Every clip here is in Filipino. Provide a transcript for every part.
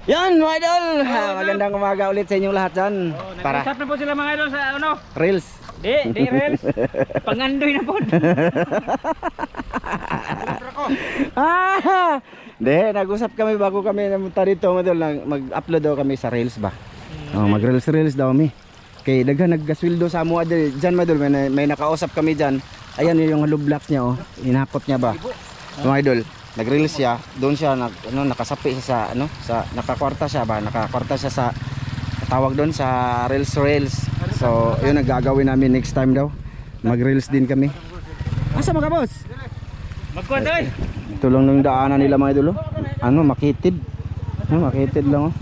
Yan mga idol, magandang umaga ulit sa inyong lahat dyan. Para nag-usap na po sila mga idol sa ano? Reels. Di Reels. Pangandoy na po. Nag-usap kami bago kami namunta dito mga idol. Mag-upload daw kami sa Reels ba? Mag-Reels daw kami. Kaya daghan naggaswildo sa amo dyan mga idol. May nakausap kami dyan. Ayan yung hollow blocks niya, oh. Inakot niya ba? Mga idol, nag-reels siya. Doon siya nakasapi siya sa nakakwarta siya ba? Nakakwarta siya sa tawag doon sa reels. So, yun ang gagawin namin next time daw. Mag-reels din kami. Asa mga boss? Magkuhan. Ito lang ng daanan nila mga idol, oh. Makitid. Makitid lang, oh.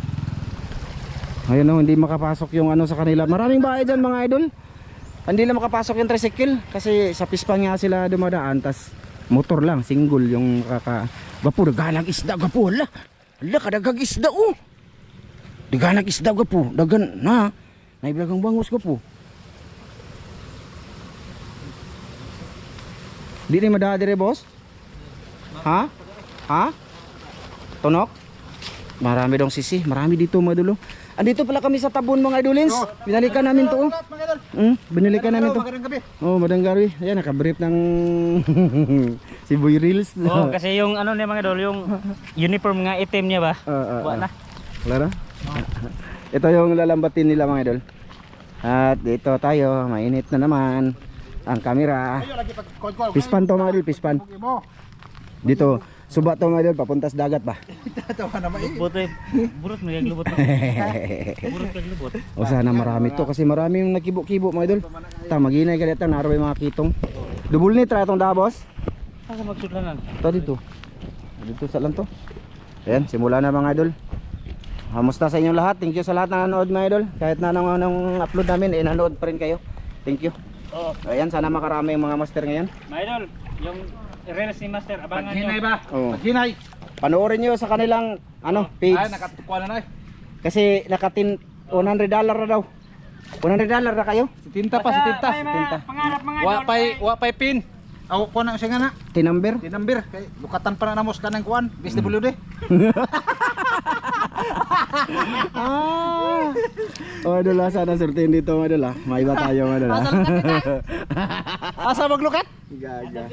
Ayun, oh, hindi makapasok yung sa kanila. Maraming bahay dyan mga idol. Hindi lang makapasok yung tricycle kasi sa pispan nga sila dumadaan. Tas motor lang, single yung gapo, daganag isda gapo. Hala kadagag isda, oh. Daganag isda gapo, dagan na naibilagang bangus gapo. Di ni madadire boss? Ha? Tunok? Marami dong sisi, marami dito mga dulo. Andito pala kami sa Tabon mga idolins. Binalikan namin to. Binalikan namin to. Oh, madang gabi. Ayan, naka-brief ng si Boy Reels. Oh, kasi yung ano niya mga idol, yung uniform nga item niya ba? Wala na. Wala na. Ito yung lalambatin nila mga idol. At dito tayo, mainit na naman ang camera. Pispan to mga idol, pispan. Dito, suba to mga idol, papuntas dagat ba? Burot mo yung lubot. Burot yung lubot. O sana marami to kasi marami yung nakibo-kibo mga idol. Maginay ka dito, naroon yung mga kitong. Dubul ni try itong dabos. Saan magsudlanan? Ito dito. Dito sa lang to. Ayan, simula na mga idol. Kamusta sa inyong lahat? Thank you sa lahat na nanood mga idol. Kahit na nang upload namin, nanood pa rin kayo. Thank you. Ayan, sana makarami yung mga master ngayon. Mga idol, yung Reels ni Master, abangan nyo. Paghinay ba? Paghinay. Panoorin nyo sa kanilang page. Ay, nakatukuha na na. Kasi nakatin $100 na daw. $100 na kayo? Si Tinta pa, si Tinta. Pangarap mga idol. Wapay pin. Ako ko na siya nga na. Tinumber? Tinambir. Kay bukatan pa na namos ka ng kuan. BSWD. Madala, sana surtin dito madala. May iba tayo madala. Asa maglukat? Gaga.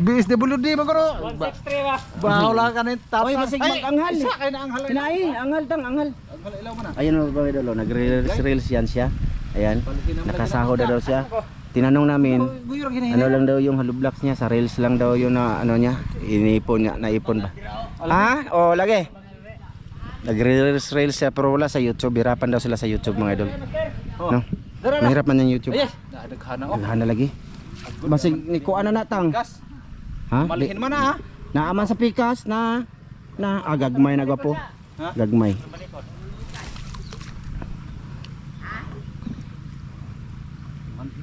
BSWD maguro. 163 ba? Bahala ka ni tapa. Oy, masig mag-anghal. Isa kay na anghal. Hinay, anghal tang anghal. Anghal ilaw mo na. Ayun mga idol, nag-reels yan siya. Ayan, nakasahod na daw siya. Tinanong namin, Guyur gini. ano lang daw yung hollow blocks niya, sa reels lang daw yung niya, inipon niya, naipon ba? O lagi. Nag-reels siya pero wala sa YouTube, hirapan daw sila sa YouTube mga idol. No? Mahirap man yung YouTube. Yes. Daghana oh. Naghana lagi. Basig ni kuan na natang. Gas. Ha? Malihin man na ha. Naaman sa pikas na gagmay na gwapo. Ha? Gagmay.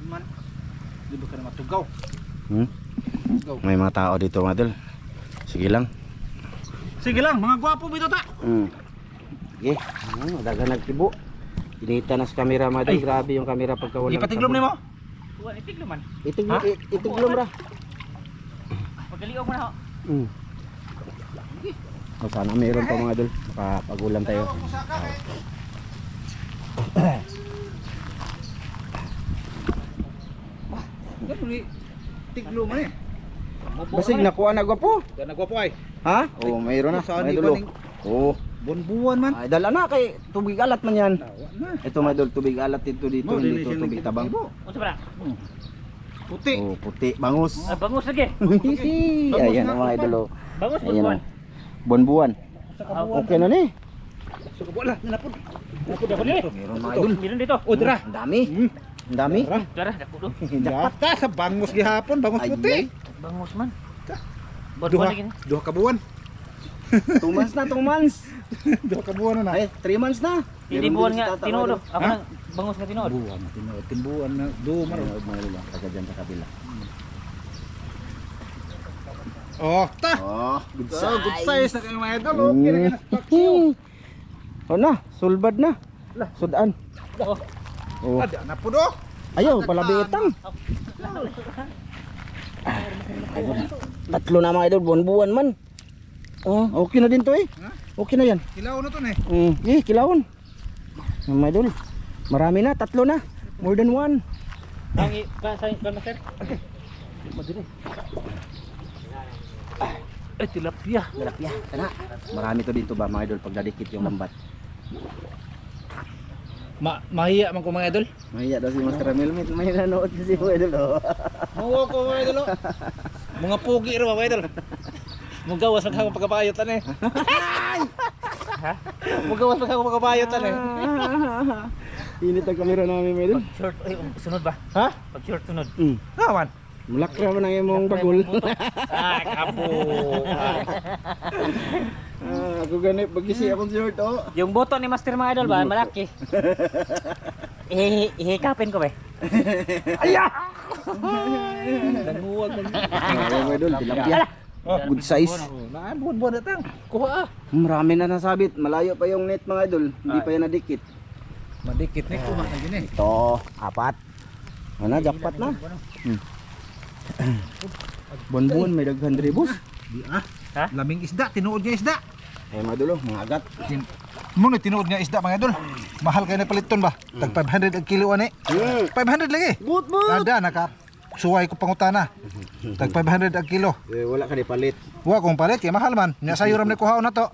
Man. Di ba ka na matugaw? May mga tao dito mga idol. Sige lang. Sige lang, mga gwapo bito ta. Sige. Dagan nagtibo. Inita na sa camera mga idol. Grabe yung camera pagka walang Ipatiglom nimo. Tuwa, itiglo man. Itiglom ra. Pagaliog mo na ho. Sana mayroon pa mga idol. Makapagulam tayo. Tiglo man eh. Basig nakuha na gwapo. Gana gwapo ay. Ha? Oo, mayroon na. Saan Mga di idol. ba Oo. Buwan-buwan man. Ay, dala na kay tubig alat man yan. Nawa na. Ito mga idol, tubig alat dito, hindi ito tubig tabang. Unsa ba? Puti. Oh, puti, bangus. Bangus lagi. Ayan ang mga idol. Bangus Ayan buwan. o. Buwan-buwan. Okay na ni. Suko bola, nanapod. Napud ako ni. Meron mga idol. Meron dito. O dira. Ang dami. Ang dami. Dara, dako do. Basta sa bangus gihapon, bangus puti. Bangus man. Buwan Duha, lagi ni. duha ka buwan. 2 months na, 2 months. Duha ka buwan na. Ay, 3 months na. Hindi Meron buwan din nga si Tata tinuod. Idol. Ako nang bangus nga tinuod. Buwan na tinuod, timbuwan na dumar. Ayun, mga idol, taga dyan sa kabila. Oh, ta. Oh, good So, good size na kayo mga idol. Mm. Okay na Oh na, sulbad na. Sudan. Oh. Oh. Ada na po do. Ayaw, palabitang. Tatlo na mga idol, buwan-buwan man. Oh, okay na din to eh. Okay na yan. Kilaw na to eh. Kilawon. Mga idol. Marami na, 3 na. More than 1. Ang master. Madali. Ay, tilapia. Tilapia, kana. Marami to dito ba mga idol pag nadikit yung lambat. Mahiya man ko mga idol. Mahiya daw si Master Ramil. May nanood kasi mga idol. Mawa ko mga idol. Mga pugi ro mga idol. Mugawas ang akong pagkapayotan eh. Mugawas ang akong pagkapayotan eh. Init ang kamera namin mga idol. Short, ay, sunod ba? Ha? Pag short sunod. Naman. Mulakra man ang imong bagol. Ay, kapo. Ako ganit pagkisi akong short oh. Yung boto ni Master mga idol ba, malaki. Ihikapin ko ba? Aya! Danuwag man. Mga idol, tilapia. Good size. Naan buwan datang. Kuha ah. Marami na nasabit. Malayo pa yung net mga idol. Hindi pa yan nadikit. Madikit ni kuha na gini. Ito, 4. Ano, jackpot na. Buwan-buwan may daghan diri boss. Di ah. Ha? Laming isda, tinuod nga isda. Eh mga idol, mga agat. Muna tinuod nga isda mga idol. Mahal kayo na paliton ba? Tag 500 ang kilo ani. 500 lagi. But. Ada naka suway ko pangutana. Tag 500 ang kilo. Eh, wala ka ni palit. Wa kong palit kay mahal man. Nya sayo ram ni kuhaon na to.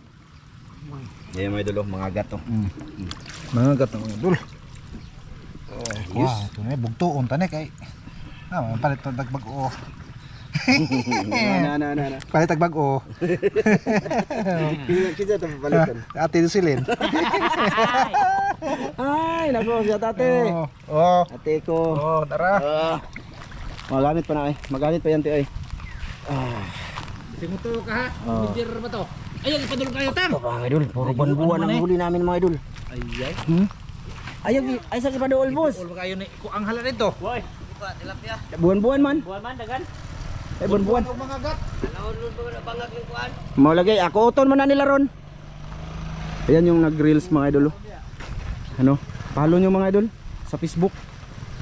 Eh mga idol, mga agat to. Mga gatong mga idol. Wow, ito na bugtuon tani kay. Palit tag bag-o. Na. Palit tag bag-o. Kita to palitan. Ate Dusilin. Ay, nako siya tate. Oh. Ate ko. Oh, tara. Magamit pa na ay. Magamit pa yan ti ay. Simuto ka ha. Bindir ba to? Ayun, ipadulong kayo tang. Ito mga idol, puro buwan ang huli namin mga idol. Ayay. Ay sa ipadool boss. Ul kayo ni ko ang hala nito. Boy, Buwan-buwan man. buwan man dagan. Eh buwan-buwan. Ang mga gat. Maulagay ako uton man na nila ron. Ayan yung nag-reels mga idol. Oh. Ano? Follow nyo mga idol sa Facebook.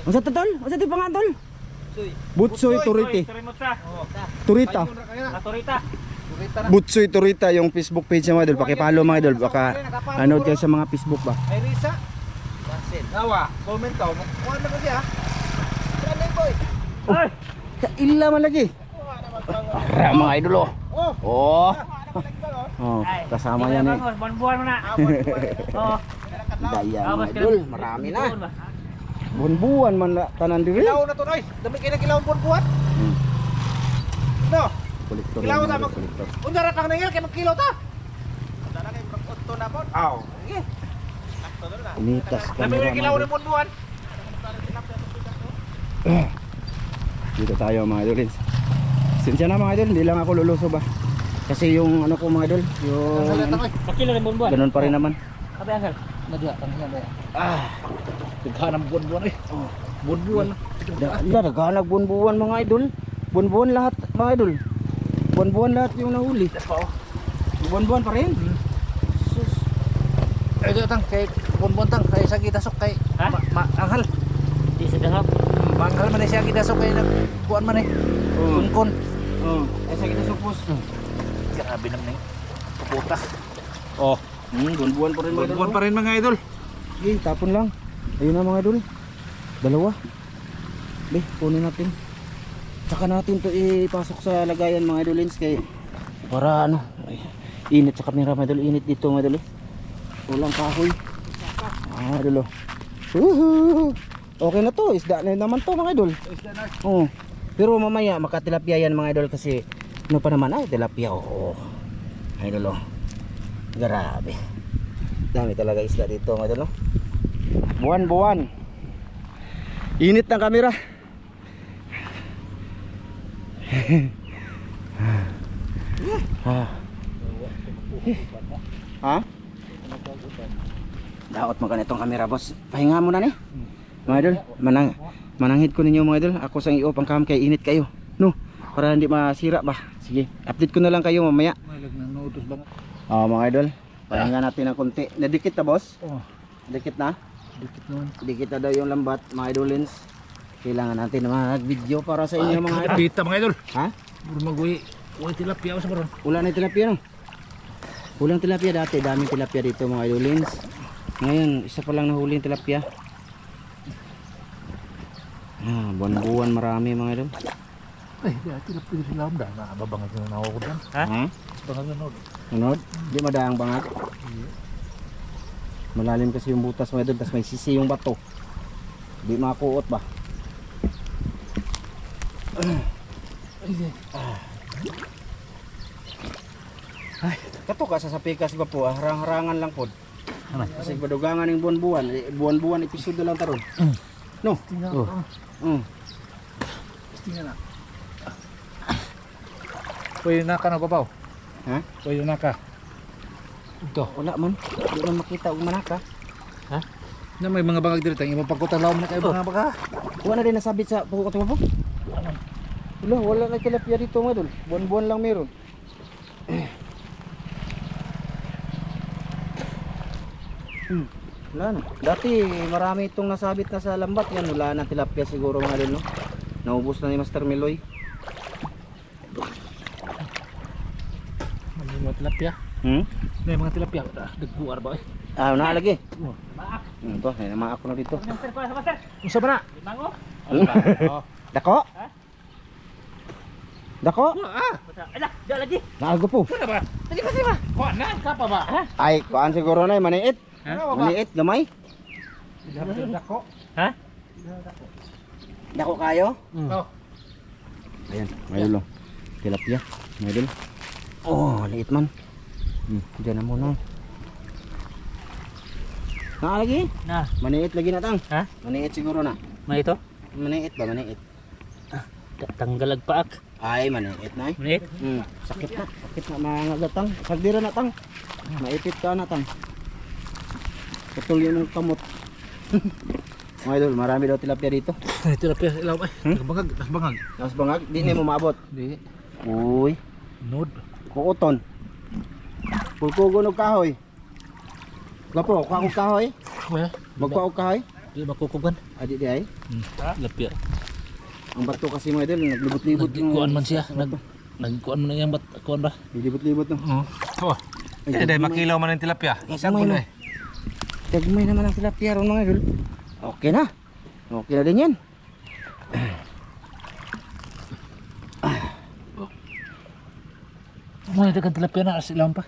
Ang sa totol? Ang sa tipang tol? Butsoy Turiti. Turita. Atorita. Butsoy Turita yung Facebook page niya mga idol. Paki-follow mga idol. Baka nanood kayo sa mga Facebook ba. Ay Risa. Basin. Nawa, comment ka. Kuha na ko siya. Tara boy. Ay, Kaila man lagi. Ara mga idol oh. Oh. Oh, kasama yan eh. Buwan mo na. Oo. Daya mga idol, marami na. Buwan-buwan man na tanan diri. Kilaw na to noy. Dami kay kilaw buwan. No. Kolektor. Kilaw ta mag. Unsa ra pang ningil kay magkilo ta? Dala kay magotto na pod. Aw. Sige. Sakto na. Initas Dami kamera. kay kilaw ni buwan. Dito tayo mga idol. Sinsya na mga idol, hindi lang ako luluso ba. Kasi yung ano ko mga idol, yung ano, Pakilo rin buwan. ganun pa rin naman. Kabe asal. Nadya tanong na. Tighanam buwan eh. Buwan. Naghanap buwan-buwan mga idol. Buwan-buwan lahat mga idol. Buwan-buwan lahat yung nahuli. Buwan-buwan pa rin. Sus. Ay tang kay buwan tang kay sa gitasok kay Ha? anghal. Di sa dangap. Manghal man siya gitasok kay nagkuan man eh. Kunkon. Oh, ay sa kita supos. Grabe naman eh. Kaputa. Oh, Buwan-buwan pa rin mga idol. buwan pa rin mga idol. Okay, tapon lang. Ayun na mga idol. Dalawa. Be, kunin natin. Tsaka natin to ipasok sa lagayan mga idolins kay para ano, ay, init sa camera mga idol, init dito mga idol. Walang kahoy. Idol. Woohoo! Okay na to, isda na naman to mga idol. Oo. Pero mamaya makatilapia yan mga idol kasi ano pa naman ay tilapia. Oo. Idol. Grabe. Dami talaga isda dito mga idol. Buwan-buwan. Init ng kamera. Ha? Daot mo ganitong kamera boss. Pahinga mo na ni. Mga idol, mananghid ko ninyo mga idol. Ako sang i-off ang cam kay init kayo. No, para hindi masira ba. Sige, update ko na lang kayo mamaya. Mga idol, pahinga natin ng konti. Nadikit na boss? Dikit na? Dikit naman. Dikit na daw yung lambat mga idolins. Kailangan natin mag-video para sa inyo mga idol. Pita mga idol. Ha? Puro maguwi. Uy tilapia sa karon. Wala na yung tilapia no? Kulang tilapia dati, daming tilapia dito mga idolins. Ngayon, isa pa lang nahuli yung tilapia. Buwan-buwan marami mga idol. Ay, dati na pwede sila ang daan. Nababangat na nawakot yan. Ha? Bangat na nod. Sunod, di madaang bangat. Malalim kasi yung butas mga idol, tapos may sisi yung bato. Di makakuot ba? Ay, kato ka sa pikas ba po, harang-harangan lang po. Kasi padugangan ng buwan-buwan, buwan-buwan episode lang taron. No? Tingnan na. Pwede na ka na babaw. Ha? Pwede na ka. Ito. Wala man, di man makita og manaka. Na may mga bangag dito. Yung pagkutalaw na kayo mga baga. Wala na din nasabit sa pukot mo po. Wala na tilapia dito mga idol. Buwan-buwan lang meron. Wala na. Dati marami itong nasabit na sa lambat. Yan, wala na tilapia siguro mga idol, no? Naubos na ni Master Meloy. May mga tilapia. May mga tilapia. Dagbuar ba eh. Wala lagi. Ito, may naman ako na dito. Master, kuha sa master. Usa ba na? Limango. Dako? Dako? Ala, dyan lagi. Naago po. Ano ba? Dali ba? Kuha na. Kapa ba? Ay, kuan siguro na, maniit. Ha? Maniit, gamay. Dako. Ha? Dako kayo? Oh. Ayan, mayulo. Tilapia, mayulo. Oh, liit man. Diyan na muna. Lagi? Na. Maniit lagi na tang. Ha? Maniit siguro na. May ito? Maniit ba? Maniit. Tanggalag paak. Ay, maniit na eh. Manit. Sakit na. Sakit na mga gatang. Sagdira na tang. Maipit ka na tang. Putol yun ng kamot. Mga idol, marami daw tilapia dito. Tilapia ilaw ba? Bangag. Bangag. Tapos bangag, di na mo maabot. Di. Uy, Nod. kuuton. Pulkugon og kahoy. Gapo, kuha og kahoy. Well, Magkuha og kahoy. di makukugan. Adi di ay. Tilapia. Ang bato kasi mga idol, naglibot-libot Nagkuan man siya. Nagkuan man yung kuan ba? Libot-libot no. Oh. Ay, Dahil makilaw man ang tilapia. Isang Gamay gulo na. eh. Dagmay naman ang tilapia ron mga idol. Okay na. Okay na din yan. Mga dagang tilapia na silang pa.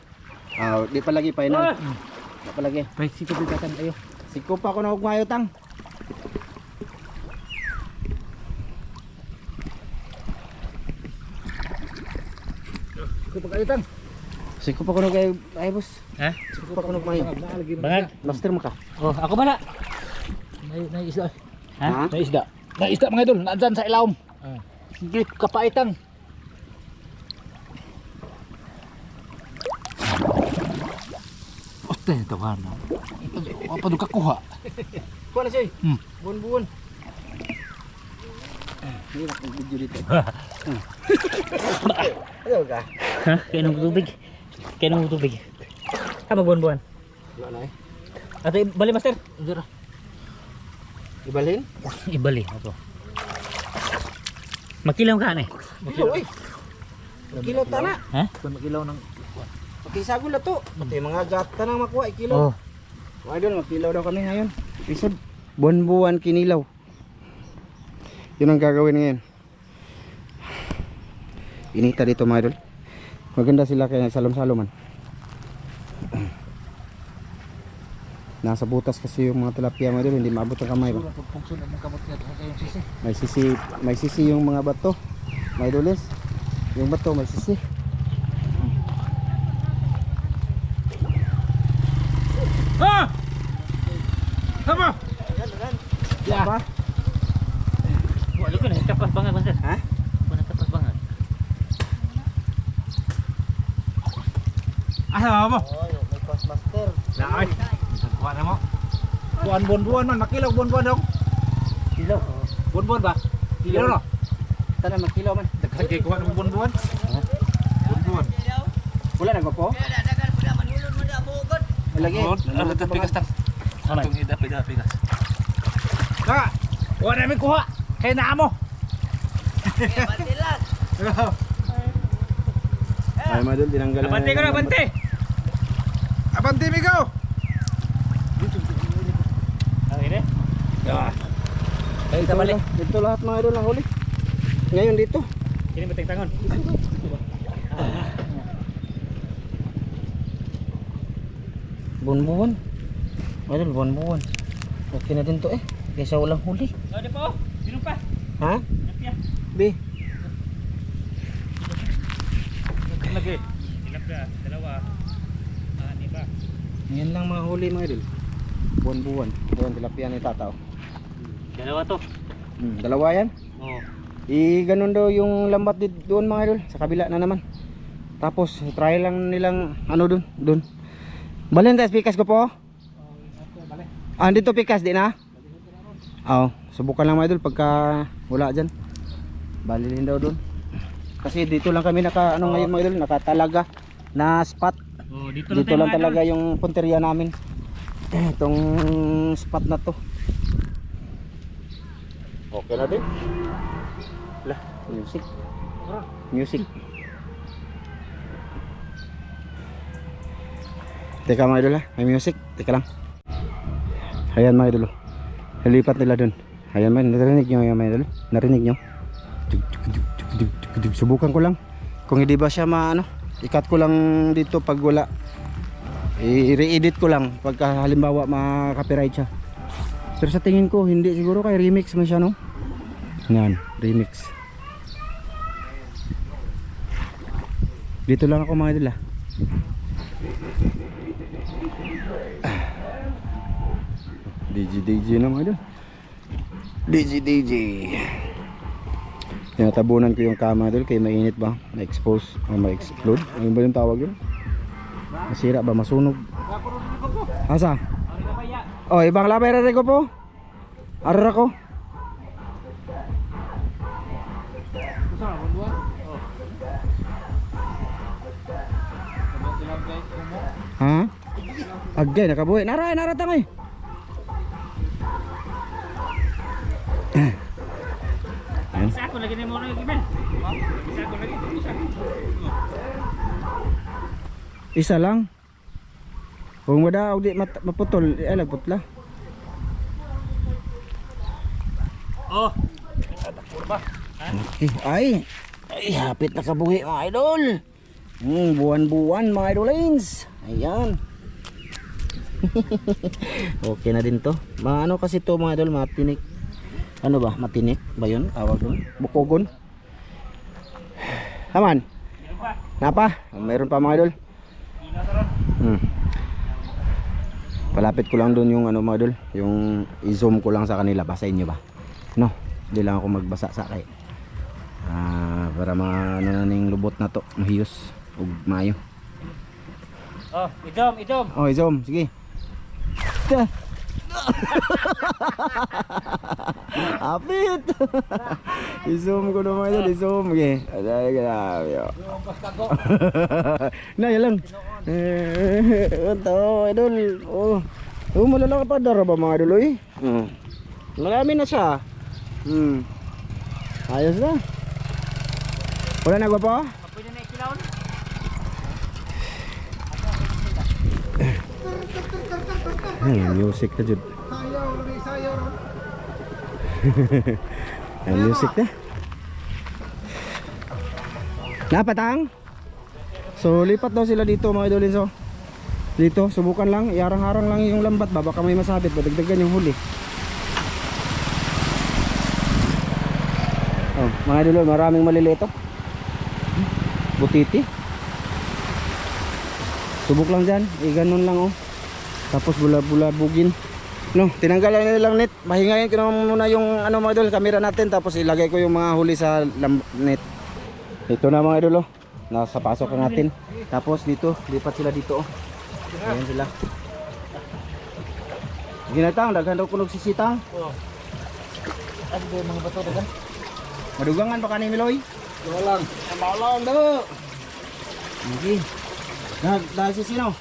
Di pa lagi final. Di pa lagi. May sikap dito ayo. Siko pa ako na ugmayo tang. Sikap kayo tang. Siko pa ako na kay ay boss. Ha? Siko pa ako na ugmayo. Bangag. Master mo ka. Oh, ako bala. Nay isda. Ha? Nay isda. Nay isda mga idol, naandyan sa ilawom. Grip kapaitang. Ote, tawahan mo. Apa do kakuha? Kuha na siya. Hmm. Buwan-buwan. Hindi na kong video dito. Ayaw ka. Ha? Kainom tubig. Kainom tubig. Tama buwan-buwan. Wala na eh. Ato, bali master. Dira. Ibalhin? Ibali. Ako. Makilaw ka na eh. Kilo eh. Kilo tana. Ha? Kung makilaw ng Pakisagol na to. Pati mga gata nang makuha. Kilo. Oh. Mga idol, magkilaw daw kami ngayon. Episode. Buwan-buwan kinilaw. Yun ang gagawin ngayon. Inita dito mga idol. Maganda sila kaya salom-saloman. Nasa butas kasi yung mga tilapia mga idol. Hindi maabot ang kamay ba? pagpungso ng kamot niya sa kayong sisi. May sisi yung mga bato. Mga idoles. Yung bato may sisi. Ah! Tama! Ya. Apa? Wala ko na. Kapas bangag master. Ha? Wala kapas bangag. Asa mo? Oh, may cross master. Naay. Kuha na mo. Buwan-buwan man, makilaw buwan-buwan daw. Kilaw. Buwan-buwan ba? Kilaw no? Tana magkilaw man. Kaya kuha ng buwan-buwan. Buwan-buwan. Wala na po? Lagi. Ano ito pikas tang? Ano? Itong pikas. Kaka! Kuha namin kuha! Kaya naa mo! Ay madul tinanggal. Bante ko na, bante. Abante Migo. Okay deh. Dito balik. Dito lahat mga idol nahuli. Ngayon dito. Ini beting tangan. Buwan-buwan. Idol, buwan-buwan. Okay na din to eh. Kaysa walang huli. Oh, di po. Minum pa. Ha? Tilapia. Be. Lagi. Tilapia, dalawa. Ani ba? Yan lang mga huli mga idol. Buwan-buwan. Buwan tilapia ni Tataw. Dalawa to. Dalawa yan. Oh. Ganun daw yung lambat doon mga idol. Sa kabila na naman. Tapos try lang nilang ano doon. Balen tas pikas ko po. Dito pikas di na. Subukan lang mga idol pagka wala dyan. Balilin daw doon. Kasi dito lang kami ngayon mga idol, nakatalaga na spot. Oh, dito Lang talaga yung punteriya namin. Itong spot na to. Okay na din. Lah, music. Teka mga idol may music. Teka lang. Ayan mga idol. Nalipat nila dun. Ayan narinig nyo mga idol. Narinig nyo. Subukan ko lang. Kung hindi ba siya ikat ko lang dito pag wala. I-re-edit ko lang pagka halimbawa maka-copyright siya. Pero sa tingin ko hindi siguro kay remix man siya no. Yan, remix. Dito lang ako mga idol DJ na mga idol. DJ. Tinatabunan ko yung kama idol kaya mainit ba? Ma-expose o ma-explode. Ano ba yung tawag yun? Masira ba? Masunog? Asa? Ibang labay rin ko po. Arar ako. Ha? Agay, nakabuhi. Naratang eh. Isa ako lagi ni mo lagi men. Isa ako lagi. Isa lang. Kung wala di maputol, putla. Oh. Okay. Ay, hapit na kabuhi mga idol. Buwan-buwan mga idolins. Ayan. Okay na din to. Ano kasi to mga idol, matinik. Ano ba? Matinik ba yun? Tawag doon? Bukogon. Taman. Napa? Mayroon pa mga idol. Palapit ko lang doon yung mga idol, yung i-zoom ko lang sa kanila ba sa inyo ba? No, hindi lang ako magbasa sa kay. Para na ning lubot na to, mahiyos ug mayo. Oh, idom. I-zoom, sige. Apit. I-zoom ko naman idol, i-zoom. Okay. Grabe. Na yan lang. Ito idol. Malala ka pa dara ba mga idol eh? Marami na siya. Ayos na. Wala na pa? Pwede na ikilawon. Music na jud. Music na. Napatang. So lipat daw sila dito mga idolin. So dito subukan lang, iarang-harang lang yung lambat ba, baka may masabit, badagdagan yung huli. Mga idol, maraming maliliit to. Butiti. Subok lang dyan, ganun lang tapos bula-bugin. No, tinanggalan nilang net. Mahingayin ko naman muna yung mga idol, camera natin, tapos ilagay ko yung mga huli sa net. Ito na mga idol nasa pasok na natin. Tapos dito, lipat sila dito Ayan sila. Ginatang, daghan daw kunog sisitang. Ano ba yung mga bato daghan? Madugangan pa kanin Miloy? Walang. Malang daw. Okay. Dahil si sino?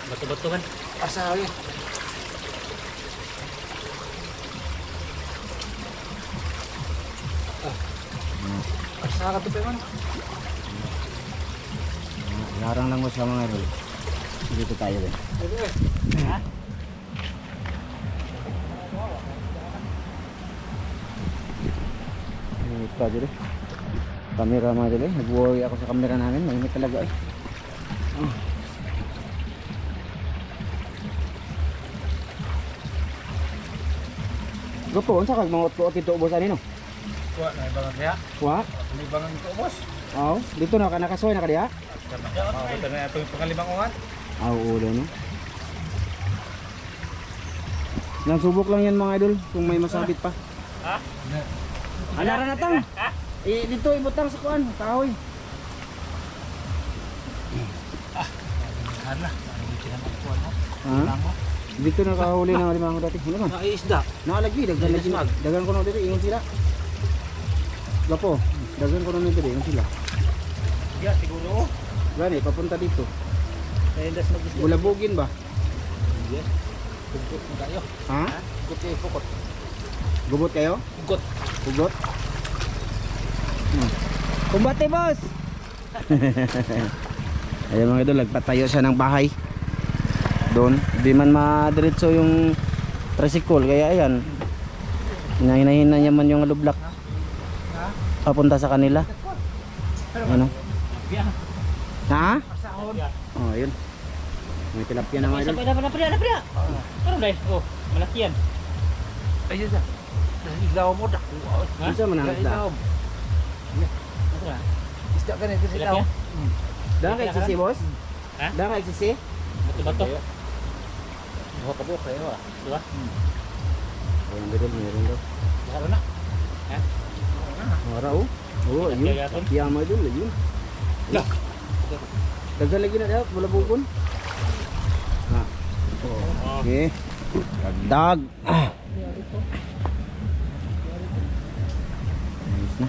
Bato-bato kan. Asawi. Asa ka to pa man? Larang lang mo sa mga idol. Dito tayo din. Ha? Init pa dito. Kamera mga dito. Nag-worry ako sa kamera namin. Mainit talaga eh. Gopo, unsa kag mga utko kito ubos ani no? Kuha na ibangan kaya. Wa? May ibangan ito, boss. Aw, dito na ka nakasoy na ka diha? Ito na itong pangalimang uwan. Aw, ulo no. Nagsubok lang yan mga idol kung may masabit pa. Ha? Alara na tang. Dito ibutang sa kuan, kahoy. Hala. Dito na magkuhan mo. Ha? Dito na kahuli na limang dati. Ano man? Nakaisda. Nakalagi, dagan ko na dito, ingon sila. Gapo, dagan ko na dito, ingon sila. Ya, siguro. Gani, papunta dito. Kaya das mag-isda. Bulabugin ba? Yes. Hugot mo tayo. Ha? Hugot kayo, hukot. Gubot kayo? Hugot. Hugot? Kumbate, boss! Ayan mga idol, nagpatayo siya ng bahay. Doon, di man madiretso yung tricycle, kaya ayan. Hinahinahin na niya man yung alublak. Papunta sa kanila. Ano? Ha? Oh, yun. May tilapia na mga idol. Napria. Ano dai? Oh, malaki yan. Ayun na. Iglaw mo dak. Ano sa manang isda? Ano? Isda ka na ito Tilapia? sila. Dahil kay sisi, boss? Ha? Dahil kay sisi? Bato-bato. Buha ka buha kayo. Diba? Ayan, bidol, meron daw. Baka na. Mara, oh. Oo, ayun. Tilapia mga idol, ayun. Lah. Dagan lagi na daw, bulabukon. Ha. Okay. Dagdag. Ayos na.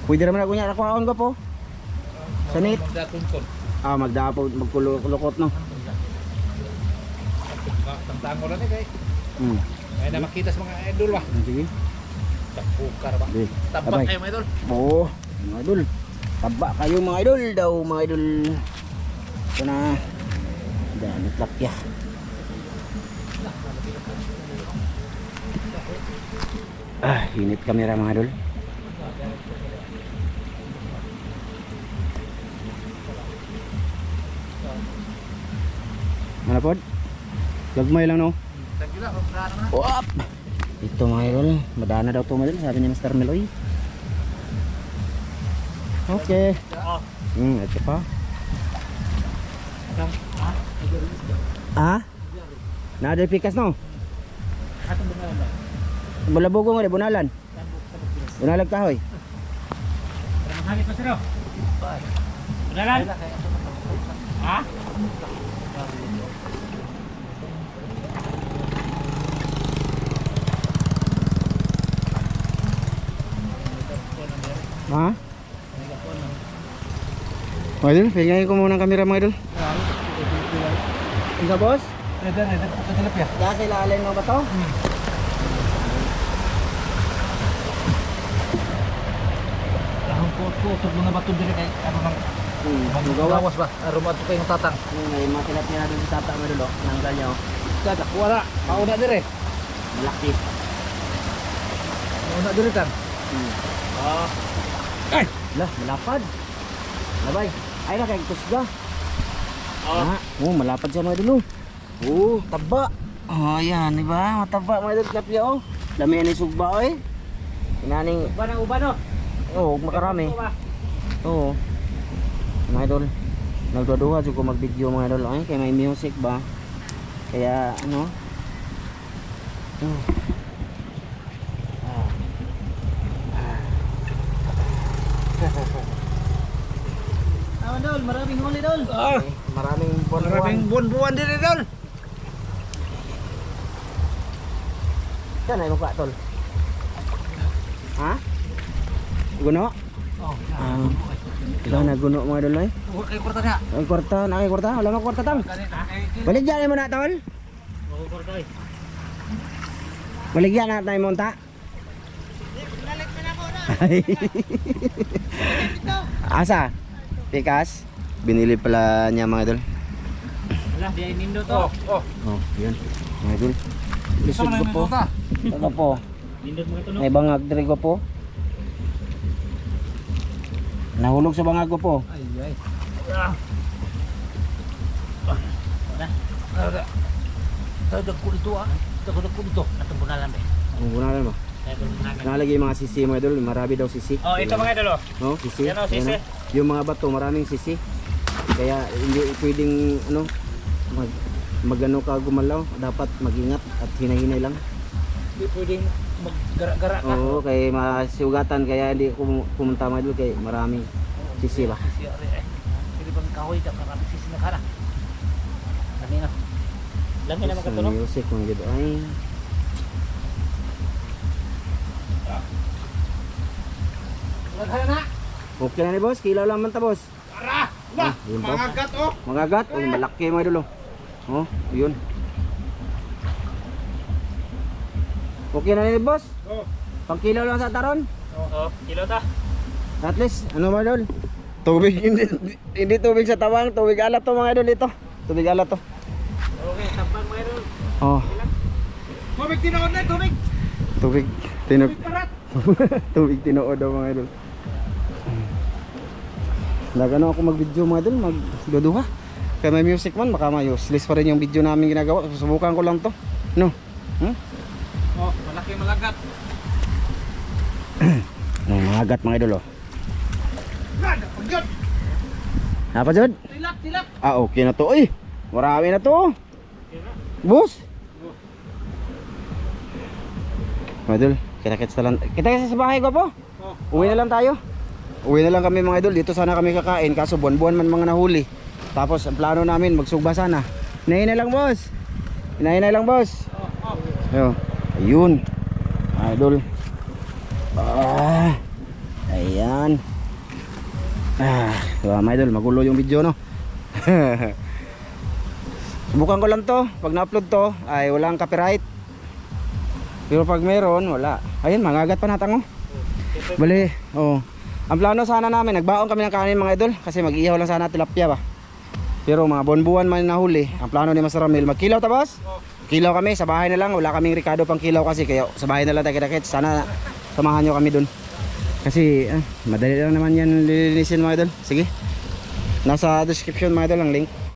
Pwede naman ako niya nakuhaan ka po. Sanit. Magdatungkol. Magdapo, magkulukot no. Tandaan ko lang eh kay. Ay na makita sa mga idol ba. Sige. Takbukar ba. Sige. Tabak Abay. kayo mga idol. Oo, mga idol. Taba kayo mga idol daw, mga idol. Ito na. Dami tilapia. Init kamera mga idol. Ano po? Gagmay lang no? Tagila, magdaan na. Wap! Ito mga idol, madana daw ito mga idol, sabi ni Mr. Meloy. Okay. Oh. Ito pa. Ah? Nada pikas no? Atong bungalan ba? Bulabugong nga bunalan. Bunalag kahoy. Para mahangit pa sila. Bunalan? Ha? Ha? Mga idol, pingin ko muna ang kamera mga idol. Isa boss? Ito tilapia. Diyan sa ilalim ng bato? Ang puto mga bato dire kay ano nang Gawas. gawas ba? Rumah to kay tatang. May mga tilapia na doon sa tata mga idol. Nanggal niya oh. Kada wala. Mauna dire. Malaki. Mauna dire tan. Oh. Ay, Lah, malapad. Labay. Ay na kay kusga. Oh. Malapad siya mga idol. Taba. Oh, yan, di ba? Mataba mga idol tilapia oh. Dami yan yung sugba eh. Inaning, Uban ang uban, no? makarami. Oo. Mga idol, nagduduha ko mag-video mga idol. Ay, kaya may music ba? Kaya ano? Dol, maraming huli, Dol. Maraming maraming buwan-buwan dire dol. Saan ay mukha tol? Ha? Guno? Oh, Ikaw na guno mga idol ay? kay kwarta na. Ay kwarta, nakay kwarta. Wala mo kwarta tang. Baligyan mo na tol. Makukurtoy. Baligyan na tayo monta. Asa? Pikas? Binili pala niya mga idol. Wala, di ay nindo to. Oh. Oh, yan. Mga idol. Lisod ko po. Taga po. Nindot mga to no. May bangag diri ko po. Nahulog sa bangag ko po. Ay ay. Wala. Tadag ko dito ah. Tadag ko dito. Atong bunalan be. Ang bunalan ba? Kaya bunalan. Nalagay yung mga sisi mga idol. Marami daw sisi. Oh, ito mga idol oh. No, sisi. Yan, oh, sisi. Ayan, oh. Yung mga bato, maraming sisi. Kaya hindi pwedeng ano magano ka gumalaw, dapat mag-ingat at hinay-hinay lang. Hindi pwedeng maggara-gara ka. Oo, kay masugatan kaya hindi pumunta mga idol kay maraming sisi ba. Hindi bang kahoy ka marami sisi na kana. Kanina. Lami na mga to no. Music mga idol. Ay. Wala na. Okay na ni boss, kilaw lang man ta boss. Ara! Ba, Yun ba? mangagat oh. Magagat, oh, malaki mga idol. Oh, yun. Okay na ni boss? Oh. Pangkilaw lang sa taron. Oh, kilo ta. At least, ano mga idol? Tubig, hindi tubig sa tawang, tubig alat to mga idol ito. Tubig alat to. Okay, tampang mga idol. Oh, Tubig tinood na, tubig. tubig tinog. Tubig parat. Tubig tinood daw mga idol. Nagano ako mag-video mga idol, magduduha. Kaya may music man, baka ma-useless pa rin yung video namin ginagawa. Susubukan ko lang to. No? Hmm? Oh, malaki malagat. No, mangagat mga idol oh. Nada, pagyod. Apa jud? Tilak. Ah, okay na to. Uy, marami na to. Boss. Mga idol, kita-kits na lang. Kita-kits sa bahay ko po. Oh. Uwi na lang tayo. Uwi na lang kami mga idol. Dito sana kami kakain. Kaso buwan-buwan man mga nahuli. Tapos ang plano namin magsugba sana. Hinahin na lang boss. Hinahin na lang boss. Oh. Ayun. Mga idol. Ah. Ayan. Diba mga idol, magulo yung video no. Subukan ko lang to. Pag na-upload to ay walang copyright. Pero pag meron, wala. Ayun, mangagat pa natin oh. Bali, oh. Ang plano sana namin, nagbaon kami ng kanin mga idol kasi mag-ihaw lang sana tilapia ba. Pero mga buwan-buwan man nahuli. Ang plano ni Master Ramil, magkilaw ta boss? Kilaw kami, sa bahay na lang. Wala kaming Ricardo pang kilaw kasi kaya sa bahay na lang tayo. Sana samahan nyo kami dun. Kasi madali lang naman yan lilinisin mga idol. Sige. Nasa description mga idol ang link.